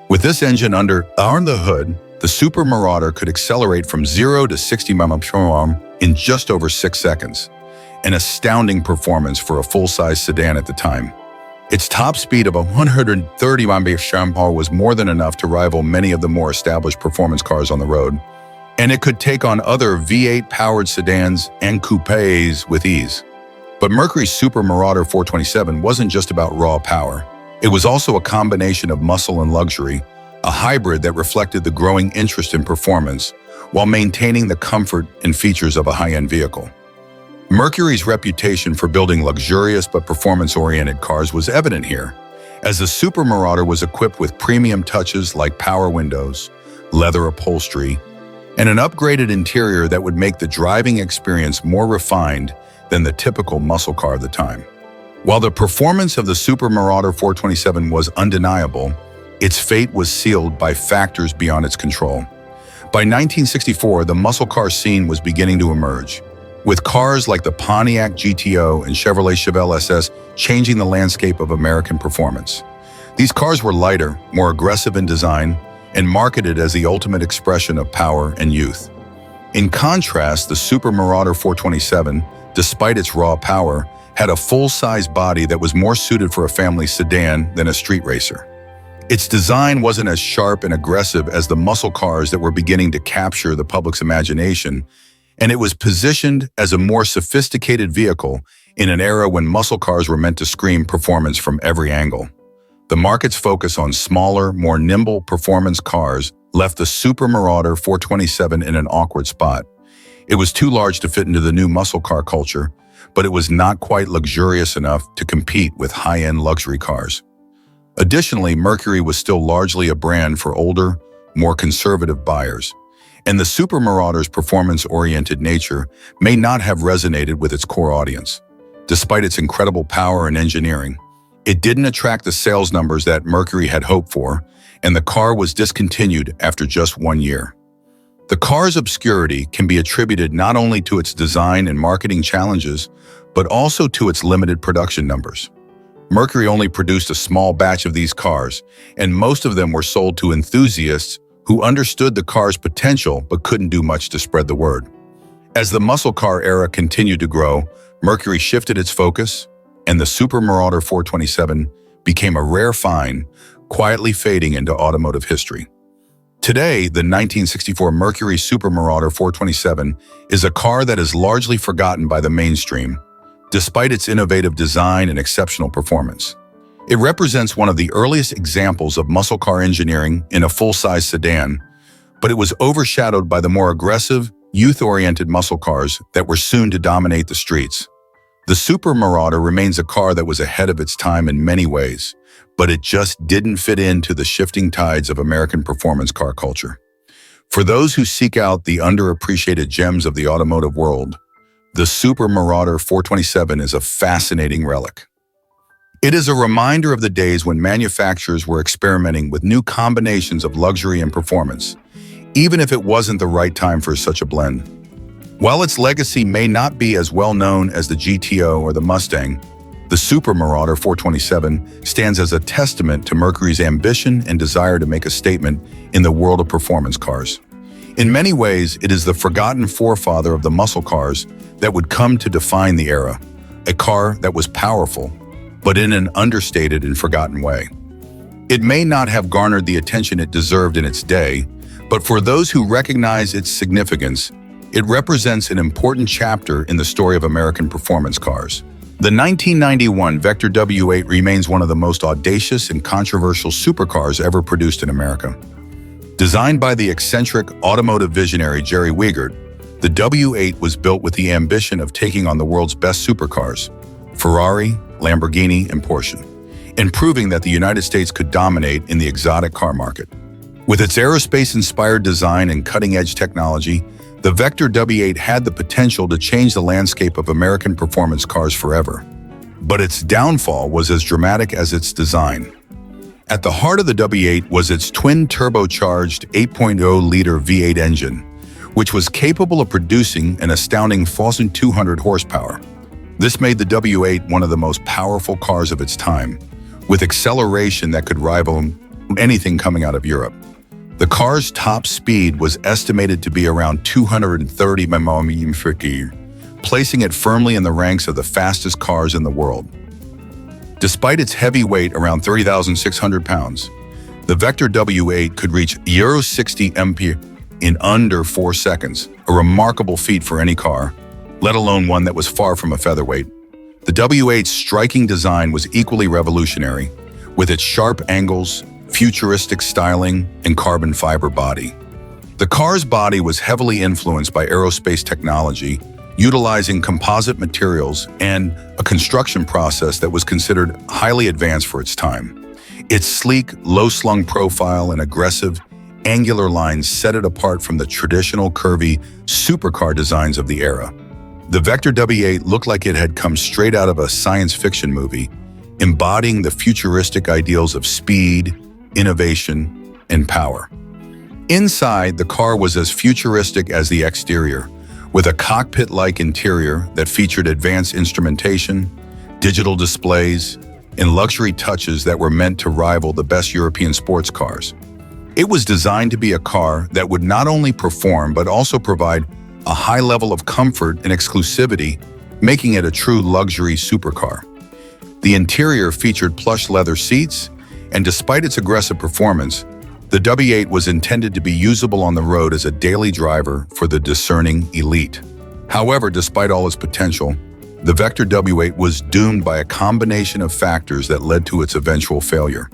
Speaker 1: With this engine under the hood, the Super Marauder could accelerate from 0 to 60 mph in just over 6 seconds, an astounding performance for a full-size sedan at the time. Its top speed of 130 mph was more than enough to rival many of the more established performance cars on the road, and it could take on other V8-powered sedans and coupes with ease. But Mercury's Super Marauder 427 wasn't just about raw power. It was also a combination of muscle and luxury, a hybrid that reflected the growing interest in performance while maintaining the comfort and features of a high-end vehicle. Mercury's reputation for building luxurious but performance-oriented cars was evident here, as the Super Marauder was equipped with premium touches like power windows, leather upholstery, and an upgraded interior that would make the driving experience more refined than the typical muscle car of the time. While the performance of the Super Marauder 427 was undeniable, its fate was sealed by factors beyond its control. By 1964, the muscle car scene was beginning to emerge, with cars like the Pontiac GTO and Chevrolet SS changing the landscape of American performance. These cars were lighter, more aggressive in design, and marketed as the ultimate expression of power and youth. In contrast, the Super Marauder 427, despite its raw power, had a full-size body that was more suited for a family sedan than a street racer. Its design wasn't as sharp and aggressive as the muscle cars that were beginning to capture the public's imagination, and it was positioned as a more sophisticated vehicle in an era when muscle cars were meant to scream performance from every angle. The market's focus on smaller, more nimble performance cars left the Super Marauder 427 in an awkward spot. It was too large to fit into the new muscle car culture, but it was not quite luxurious enough to compete with high-end luxury cars. Additionally, Mercury was still largely a brand for older, more conservative buyers, and the Super Marauder's performance-oriented nature may not have resonated with its core audience. Despite its incredible power and engineering, it didn't attract the sales numbers that Mercury had hoped for, and the car was discontinued after just 1 year. The car's obscurity can be attributed not only to its design and marketing challenges, but also to its limited production numbers. Mercury only produced a small batch of these cars, and most of them were sold to enthusiasts who understood the car's potential but couldn't do much to spread the word. As the muscle car era continued to grow, Mercury shifted its focus, and the Super Marauder 427 became a rare find, quietly fading into automotive history. Today, the 1964 Mercury Super Marauder 427 is a car that is largely forgotten by the mainstream, despite its innovative design and exceptional performance. It represents one of the earliest examples of muscle car engineering in a full-size sedan, but it was overshadowed by the more aggressive, youth-oriented muscle cars that were soon to dominate the streets. The Super Marauder remains a car that was ahead of its time in many ways, but it just didn't fit into the shifting tides of American performance car culture. For those who seek out the underappreciated gems of the automotive world, The Super Marauder 427 is a fascinating relic. It is a reminder of the days when manufacturers were experimenting with new combinations of luxury and performance, even if it wasn't the right time for such a blend. While its legacy may not be as well known as the GTO or the Mustang, the Super Marauder 427 stands as a testament to Mercury's ambition and desire to make a statement in the world of performance cars. In many ways, it is the forgotten forefather of the muscle cars that would come to define the era, a car that was powerful, but in an understated and forgotten way. It may not have garnered the attention it deserved in its day, but for those who recognize its significance, it represents an important chapter in the story of American performance cars. The 1991 Vector W8 remains one of the most audacious and controversial supercars ever produced in America. Designed by the eccentric automotive visionary Jerry Wiegert, the W8 was built with the ambition of taking on the world's best supercars, Ferrari, Lamborghini, and Porsche, and proving that the United States could dominate in the exotic car market. With its aerospace-inspired design and cutting-edge technology, the Vector W8 had the potential to change the landscape of American performance cars forever. But its downfall was as dramatic as its design. At the heart of the W8 was its twin-turbocharged 8.0-liter V8 engine, which was capable of producing an astounding 1,200 horsepower. This made the W8 one of the most powerful cars of its time, with acceleration that could rival anything coming out of Europe. The car's top speed was estimated to be around 230 mph, placing it firmly in the ranks of the fastest cars in the world. Despite its heavy weight around 30,600 pounds, the Vector W8 could reach Euro 60 mph in under 4 seconds, a remarkable feat for any car, let alone one that was far from a featherweight. The W8's striking design was equally revolutionary, with its sharp angles, futuristic styling, and carbon fiber body. The car's body was heavily influenced by aerospace technology, utilizing composite materials and a construction process that was considered highly advanced for its time. Its sleek, low-slung profile and aggressive, angular lines set it apart from the traditional curvy supercar designs of the era. The Vector W8 looked like it had come straight out of a science fiction movie, embodying the futuristic ideals of speed, innovation, and power. Inside, the car was as futuristic as the exterior, with a cockpit-like interior that featured advanced instrumentation, digital displays, and luxury touches that were meant to rival the best European sports cars. It was designed to be a car that would not only perform but also provide a high level of comfort and exclusivity, making it a true luxury supercar. The interior featured plush leather seats, and despite its aggressive performance, the W8 was intended to be usable on the road as a daily driver for the discerning elite. However, despite all its potential, the Vector W8 was doomed by a combination of factors that led to its eventual failure.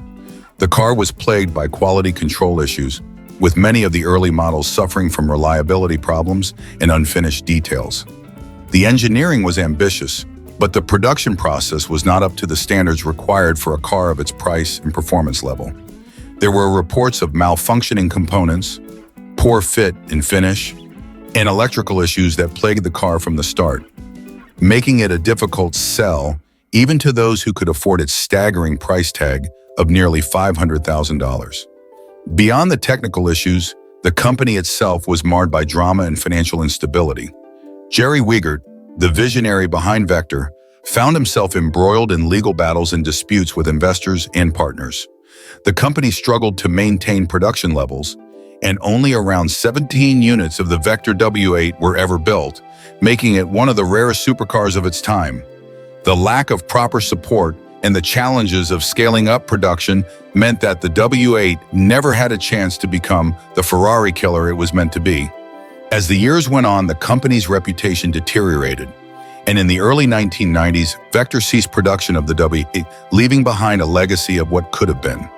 Speaker 1: The car was plagued by quality control issues, with many of the early models suffering from reliability problems and unfinished details. The engineering was ambitious, but the production process was not up to the standards required for a car of its price and performance level. There were reports of malfunctioning components, poor fit and finish, and electrical issues that plagued the car from the start, making it a difficult sell even to those who could afford its staggering price tag of nearly $500,000. Beyond the technical issues, the company itself was marred by drama and financial instability. Jerry Wiegert, the visionary behind Vector, found himself embroiled in legal battles and disputes with investors and partners. The company struggled to maintain production levels, and only around 17 units of the Vector W8 were ever built, making it one of the rarest supercars of its time. The lack of proper support and the challenges of scaling up production meant that the W8 never had a chance to become the Ferrari killer it was meant to be. As the years went on, the company's reputation deteriorated, and in the early 1990s, Vector ceased production of the W8, leaving behind a legacy of what could have been.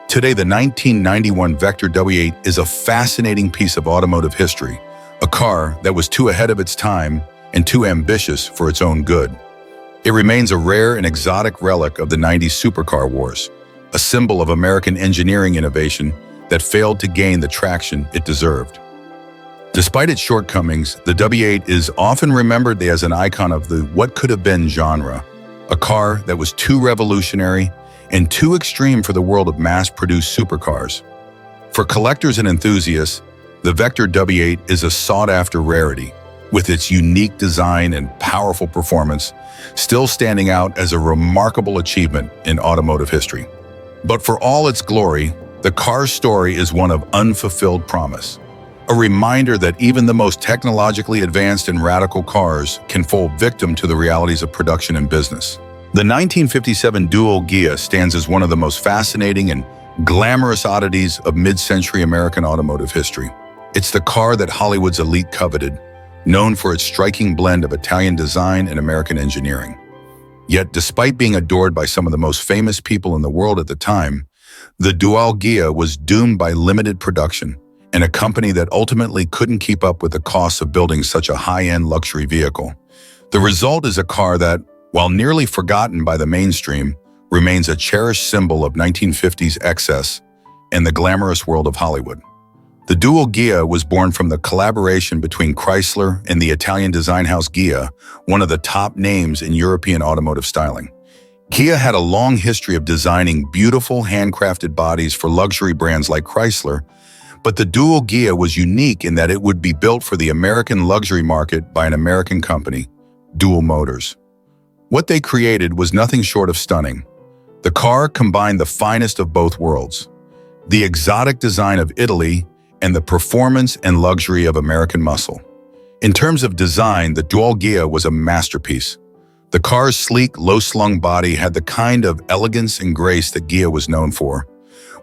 Speaker 1: Today, the 1991 Vector W8 is a fascinating piece of automotive history, a car that was too ahead of its time and too ambitious for its own good. It remains a rare and exotic relic of the 90s supercar wars, a symbol of American engineering innovation that failed to gain the traction it deserved. Despite its shortcomings, the W8 is often remembered as an icon of the what could have been genre, a car that was too revolutionary and too extreme for the world of mass-produced supercars. For collectors and enthusiasts, the Vector W8 is a sought-after rarity, with its unique design and powerful performance still standing out as a remarkable achievement in automotive history. But for all its glory, the car's story is one of unfulfilled promise. A reminder that even the most technologically advanced and radical cars can fall victim to the realities of production and business. The 1957 dual Ghia stands as one of the most fascinating and glamorous oddities of mid-century American automotive history. It's the car that Hollywood's elite coveted, known for its striking blend of Italian design and American engineering. Yet, despite being adored by some of the most famous people in the world at the time, the dual Ghia was doomed by limited production and a company that ultimately couldn't keep up with the costs of building such a high-end luxury vehicle. The result is a car that, while nearly forgotten by the mainstream, remains a cherished symbol of 1950s excess and the glamorous world of Hollywood. The dual Ghia was born from the collaboration between Chrysler and the Italian design house Ghia, one of the top names in European automotive styling. Ghia had a long history of designing beautiful handcrafted bodies for luxury brands like Chrysler, but the dual Ghia was unique in that it would be built for the American luxury market by an American company, Dual Motors. What they created was nothing short of stunning. The car combined the finest of both worlds, the exotic design of Italy and the performance and luxury of American muscle. In terms of design, the dual Ghia was a masterpiece. The car's sleek, low-slung body had the kind of elegance and grace that Ghia was known for,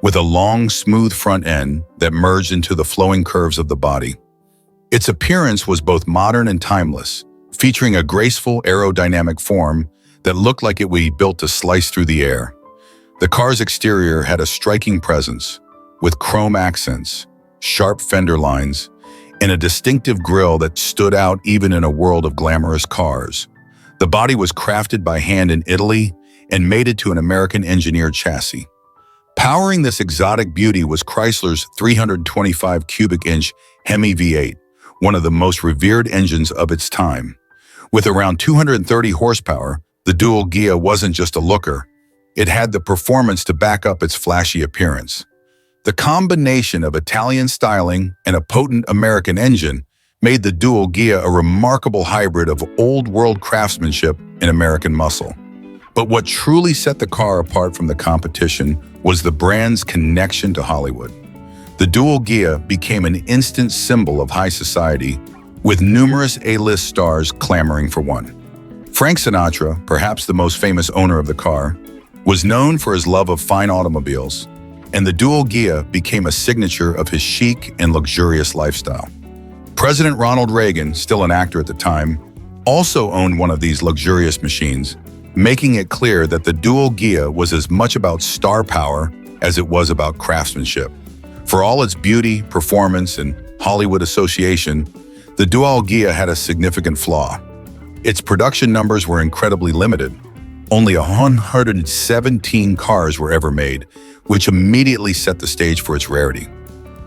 Speaker 1: with a long, smooth front end that merged into the flowing curves of the body. Its appearance was both modern and timeless, featuring a graceful aerodynamic form that looked like it would be built to slice through the air. The car's exterior had a striking presence, with chrome accents, sharp fender lines, and a distinctive grille that stood out even in a world of glamorous cars. The body was crafted by hand in Italy and mated to an American engineered chassis. Powering this exotic beauty was Chrysler's 325 cubic inch Hemi V8, one of the most revered engines of its time. With around 230 horsepower, the dual Ghia wasn't just a looker. It had the performance to back up its flashy appearance. The combination of Italian styling and a potent American engine made the dual Ghia a remarkable hybrid of old-world craftsmanship and American muscle. But what truly set the car apart from the competition was the brand's connection to Hollywood. The dual Ghia became an instant symbol of high society, with numerous A-list stars clamoring for one. Frank Sinatra, perhaps the most famous owner of the car, was known for his love of fine automobiles, and the dual Ghia became a signature of his chic and luxurious lifestyle. President Ronald Reagan, still an actor at the time, also owned one of these luxurious machines, making it clear that the dual Ghia was as much about star power as it was about craftsmanship. For all its beauty, performance, and Hollywood association, the dual Ghia had a significant flaw. Its production numbers were incredibly limited. Only 117 cars were ever made, which immediately set the stage for its rarity.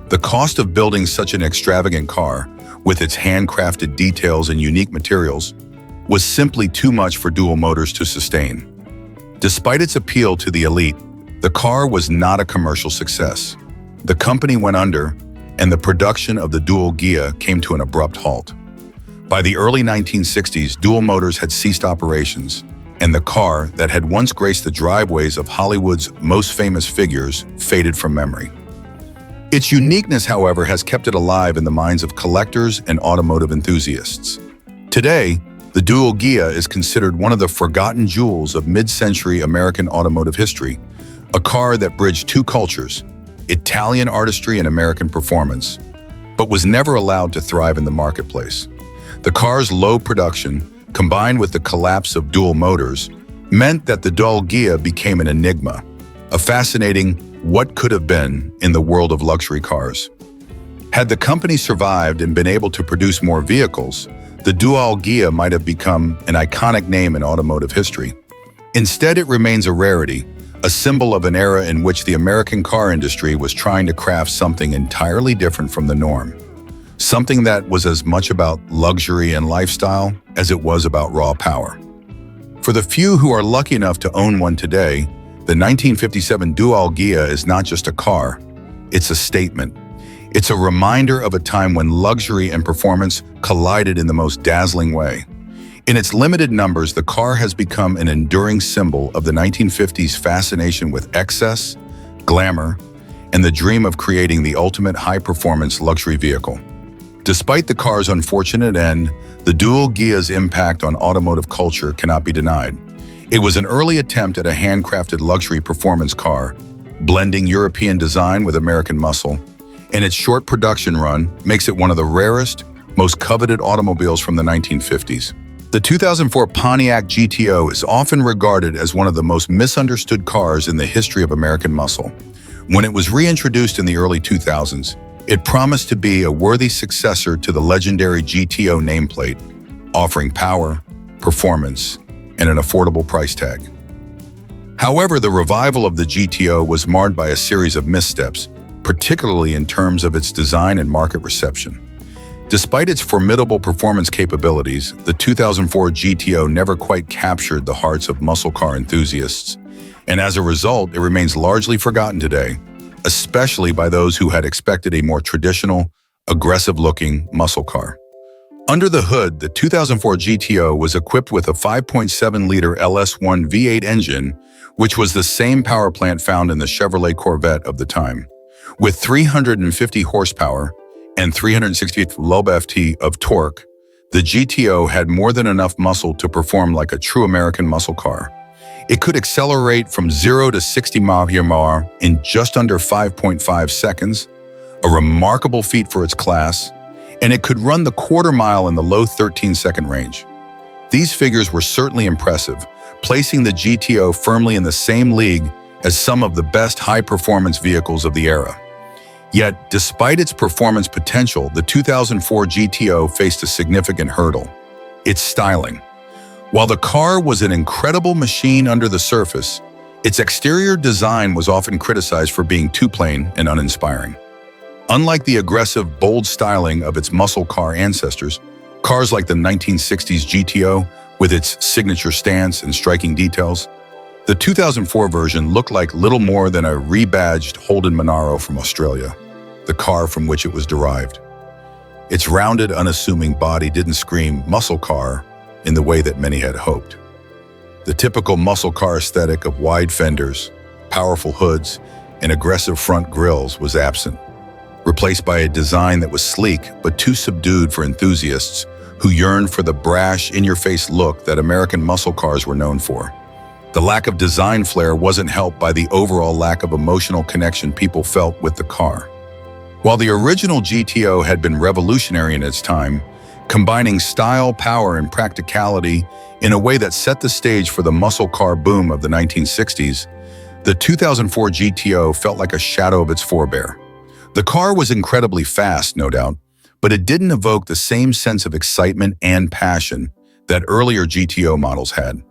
Speaker 1: The cost of building such an extravagant car, with its handcrafted details and unique materials, was simply too much for Dual Motors to sustain. Despite its appeal to the elite, the car was not a commercial success. The company went under, and the production of the dual Ghia came to an abrupt halt. By the early 1960s, Dual Motors had ceased operations, and the car that had once graced the driveways of Hollywood's most famous figures faded from memory. Its uniqueness, however, has kept it alive in the minds of collectors and automotive enthusiasts. Today, the dual Ghia is considered one of the forgotten jewels of mid-century American automotive history, a car that bridged two cultures, Italian artistry and American performance, but was never allowed to thrive in the marketplace. The car's low production, combined with the collapse of Dual Motors, meant that the dual Ghia became an enigma, a fascinating what could have been in the world of luxury cars. Had the company survived and been able to produce more vehicles, the dual Ghia might have become an iconic name in automotive history. Instead, it remains a rarity, a symbol of an era in which the American car industry was trying to craft something entirely different from the norm. something that was as much about luxury and lifestyle as it was about raw power. For the few who are lucky enough to own one today, the 1957 Dual Ghia is not just a car, it's a statement. It's a reminder of a time when luxury and performance collided in the most dazzling way. In its limited numbers, the car has become an enduring symbol of the 1950s fascination with excess, glamour, and the dream of creating the ultimate high-performance luxury vehicle. Despite the car's unfortunate end, the Dual Ghia's impact on automotive culture cannot be denied. It was an early attempt at a handcrafted luxury performance car, blending European design with American muscle, and its short production run makes it one of the rarest, most coveted automobiles from the 1950s. The 2004 Pontiac GTO is often regarded as one of the most misunderstood cars in the history of American muscle. When it was reintroduced in the early 2000s, it promised to be a worthy successor to the legendary GTO nameplate, offering power, performance, and an affordable price tag. However, the revival of the GTO was marred by a series of missteps, particularly in terms of its design and market reception. Despite its formidable performance capabilities, the 2004 GTO never quite captured the hearts of muscle car enthusiasts, and as a result, it remains largely forgotten today, especially by those who had expected a more traditional, aggressive-looking muscle car. Under the hood, the 2004 GTO was equipped with a 5.7-liter LS1 V8 engine, which was the same power plant found in the Chevrolet Corvette of the time. With 350 horsepower and 368 lb-ft of torque, the GTO had more than enough muscle to perform like a true American muscle car. It could accelerate from 0 to 60 mph in just under 5.5 seconds, a remarkable feat for its class, and it could run the quarter mile in the low 13-second range. These figures were certainly impressive, placing the GTO firmly in the same league as some of the best high-performance vehicles of the era. Yet, despite its performance potential, the 2004 GTO faced a significant hurdle: its styling. While the car was an incredible machine under the surface, its exterior design was often criticized for being too plain and uninspiring. Unlike the aggressive, bold styling of its muscle car ancestors, cars like the 1960s GTO, with its signature stance and striking details, the 2004 version looked like little more than a rebadged Holden Monaro from Australia, the car from which it was derived. Its rounded, unassuming body didn't scream muscle car in the way that many had hoped. The typical muscle car aesthetic of wide fenders, powerful hoods, and aggressive front grills was absent, replaced by a design that was sleek but too subdued for enthusiasts who yearned for the brash, in-your-face look that American muscle cars were known for. The lack of design flair wasn't helped by the overall lack of emotional connection people felt with the car. While the original GTO had been revolutionary in its time, combining style, power, and practicality in a way that set the stage for the muscle car boom of the 1960s, the 2004 GTO felt like a shadow of its forebear. The car was incredibly fast, no doubt, but it didn't evoke the same sense of excitement and passion that earlier GTO models had.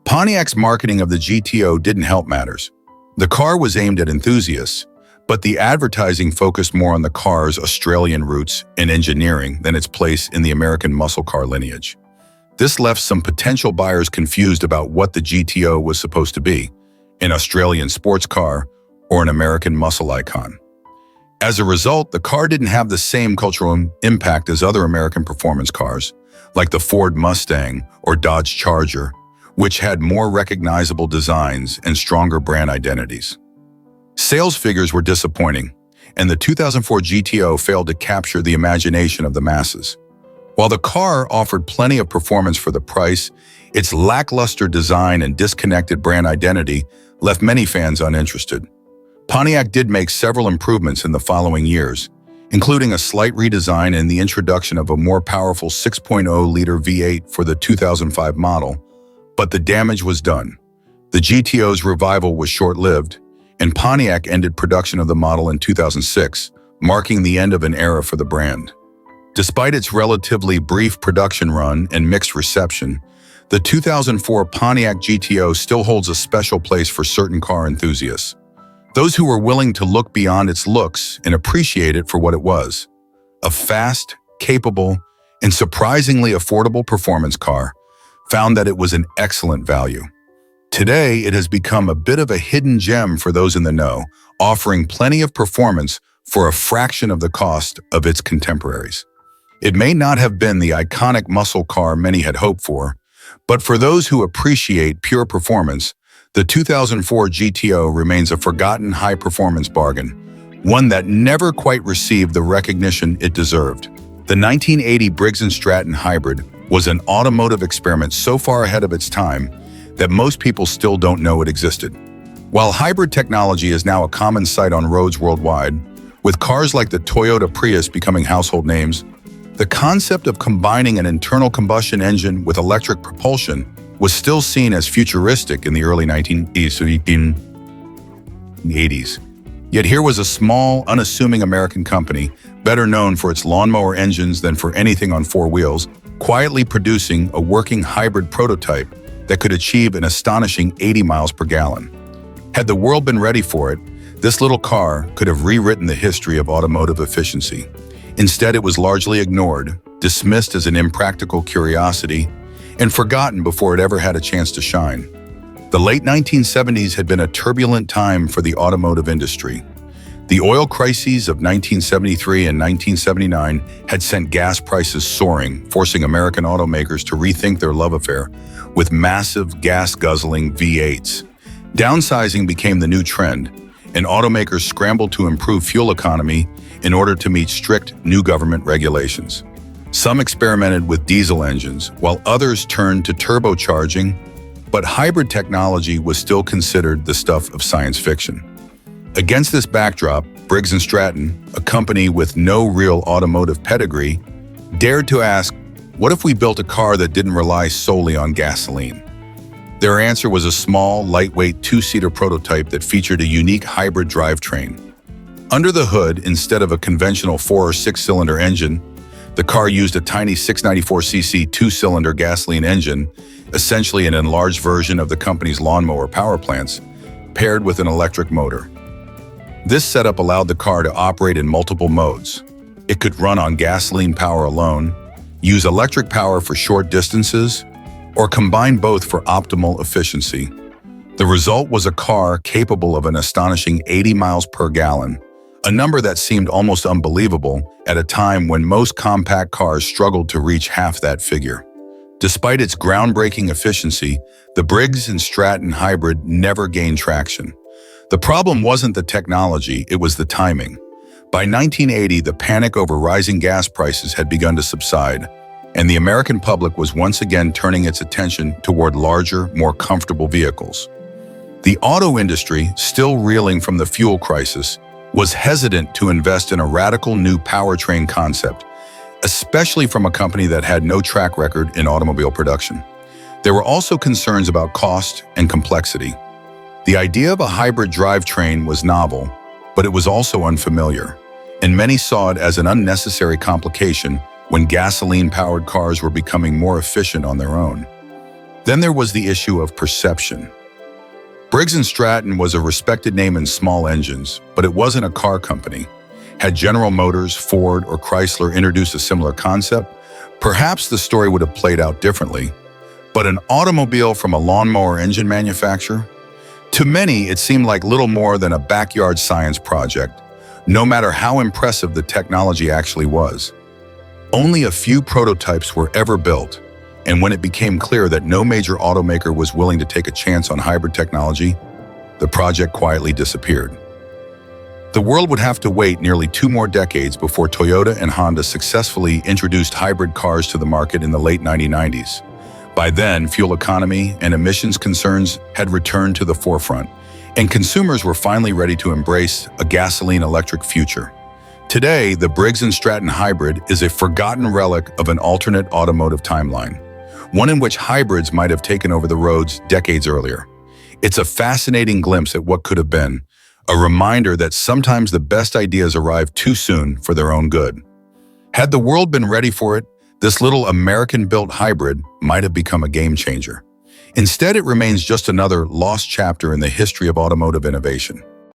Speaker 1: Pontiac's marketing of the GTO didn't help matters. The car was aimed at enthusiasts, but the advertising focused more on the car's Australian roots and engineering than its place in the American muscle car lineage. This left some potential buyers confused about what the GTO was supposed to be, an Australian sports car or an American muscle icon. As a result, the car didn't have the same cultural impact as other American performance cars, like the Ford Mustang or Dodge Charger, which had more recognizable designs and stronger brand identities. Sales figures were disappointing, and the 2004 GTO failed to capture the imagination of the masses. While the car offered plenty of performance for the price, its lackluster design and disconnected brand identity left many fans uninterested. Pontiac did make several improvements in the following years, including a slight redesign and the introduction of a more powerful 6.0-liter V8 for the 2005 model, but the damage was done. The GTO's revival was short-lived, and Pontiac ended production of the model in 2006, marking the end of an era for the brand. Despite its relatively brief production run and mixed reception, the 2004 Pontiac GTO still holds a special place for certain car enthusiasts, those who were willing to look beyond its looks and appreciate it for what it was: a fast, capable, and surprisingly affordable performance car, found that it was an excellent value. Today, it has become a bit of a hidden gem for those in the know, offering plenty of performance for a fraction of the cost of its contemporaries. It may not have been the iconic muscle car many had hoped for, but for those who appreciate pure performance, the 2004 GTO remains a forgotten high-performance bargain, one that never quite received the recognition it deserved. The 1980 Briggs & Stratton hybrid was an automotive experiment so far ahead of its time that most people still don't know it existed. While hybrid technology is now a common sight on roads worldwide, with cars like the Toyota Prius becoming household names, the concept of combining an internal combustion engine with electric propulsion was still seen as futuristic in the early 1980s. Yet here was a small, unassuming American company, better known for its lawnmower engines than for anything on four wheels, quietly producing a working hybrid prototype that could achieve an astonishing 80 miles per gallon. Had the world been ready for it, this little car could have rewritten the history of automotive efficiency. Instead, it was largely ignored, dismissed as an impractical curiosity, and forgotten before it ever had a chance to shine. The late 1970s had been a turbulent time for the automotive industry. The oil crises of 1973 and 1979 had sent gas prices soaring, forcing American automakers to rethink their love affair with massive gas-guzzling V8s. Downsizing became the new trend, and automakers scrambled to improve fuel economy in order to meet strict new government regulations. Some experimented with diesel engines, while others turned to turbocharging, but hybrid technology was still considered the stuff of science fiction. Against this backdrop, Briggs & Stratton, a company with no real automotive pedigree, dared to ask, what if we built a car that didn't rely solely on gasoline? Their answer was a small, lightweight two-seater prototype that featured a unique hybrid drivetrain. Under the hood, instead of a conventional 4- or 6-cylinder engine, the car used a tiny 694cc two-cylinder gasoline engine, essentially an enlarged version of the company's lawnmower power plants, paired with an electric motor. This setup allowed the car to operate in multiple modes. It could run on gasoline power alone, use electric power for short distances, or combine both for optimal efficiency. The result was a car capable of an astonishing 80 miles per gallon, a number that seemed almost unbelievable at a time when most compact cars struggled to reach half that figure. Despite its groundbreaking efficiency, the Briggs & Stratton hybrid never gained traction. The problem wasn't the technology, it was the timing. By 1980, the panic over rising gas prices had begun to subside, and the American public was once again turning its attention toward larger, more comfortable vehicles. The auto industry, still reeling from the fuel crisis, was hesitant to invest in a radical new powertrain concept, especially from a company that had no track record in automobile production. There were also concerns about cost and complexity. The idea of a hybrid drivetrain was novel, but it was also unfamiliar, and many saw it as an unnecessary complication when gasoline-powered cars were becoming more efficient on their own. Then there was the issue of perception. Briggs & Stratton was a respected name in small engines, but it wasn't a car company. Had General Motors, Ford, or Chrysler introduced a similar concept, perhaps the story would have played out differently. But an automobile from a lawnmower engine manufacturer? To many, it seemed like little more than a backyard science project, no matter how impressive the technology actually was. Only a few prototypes were ever built, and when it became clear that no major automaker was willing to take a chance on hybrid technology, the project quietly disappeared. The world would have to wait nearly 2 more decades before Toyota and Honda successfully introduced hybrid cars to the market in the late 1990s. By then, fuel economy and emissions concerns had returned to the forefront, and consumers were finally ready to embrace a gasoline-electric future. Today, the Briggs & Stratton hybrid is a forgotten relic of an alternate automotive timeline, one in which hybrids might have taken over the roads decades earlier. It's a fascinating glimpse at what could have been, a reminder that sometimes the best ideas arrive too soon for their own good. Had the world been ready for it, this little American-built hybrid might have become a game changer. Instead, it remains just another lost chapter in the history of automotive innovation.